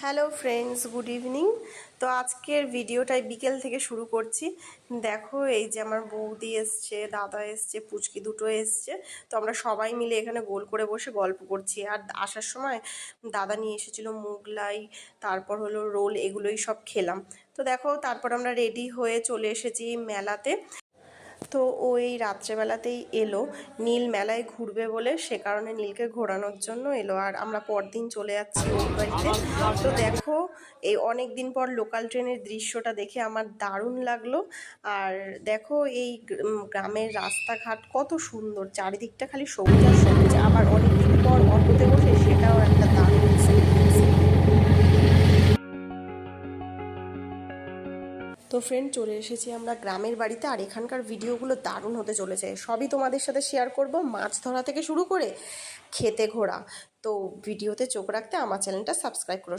Hello friends, good evening. তো আজকের ভিডিওটাই বিকেল থেকে শুরু করছি। দেখো, এই যে আমার বৌদি এসছে, দাদা এসছে, পুচকি দুটো এসছে। তো আমরা সবাই মিলে এখানে গোল করে বসে গল্প করছি। আর আসার সময় দাদা নিয়ে এসেছিলো মোগলাই, তারপর হলো রোল, এগুলোই সব খেলাম। তো দেখো, তারপর আমরা রেডি হয়ে চলে এসেছি মেলাতে। তো ও এই রাত্রেবেলাতেই এলো, নীল মেলায় ঘুরবে বলে, সে কারণে নীলকে ঘোরানোর জন্য এলো। আর আমরা পরদিন চলে যাচ্ছি ওর বাড়িতে। তো দেখো, এই অনেক দিন পর লোকাল ট্রেনের দৃশ্যটা দেখে আমার দারুণ লাগলো। আর দেখো, এই গ্রামের রাস্তাঘাট কত সুন্দর, চারিদিকটা খালি সবুজ আর সবুজ। আবার অনেক দিন পর অটোতে বসে, সেটাও একটা দারুণ এক্সপিরিয়েন্স। তো ফ্রেন্ড, চলে এসেছি আমরা গ্রামের বাড়িতে। আর এখানকার ভিডিওগুলো দারুণ হতে চলেছে, সবই তোমাদের সাথে শেয়ার করব, মাছ ধরা থেকে শুরু করে খেতে ঘোরা। তো ভিডিওতে চোখ রাখতে আমার চ্যানেলটা সাবস্ক্রাইব করো।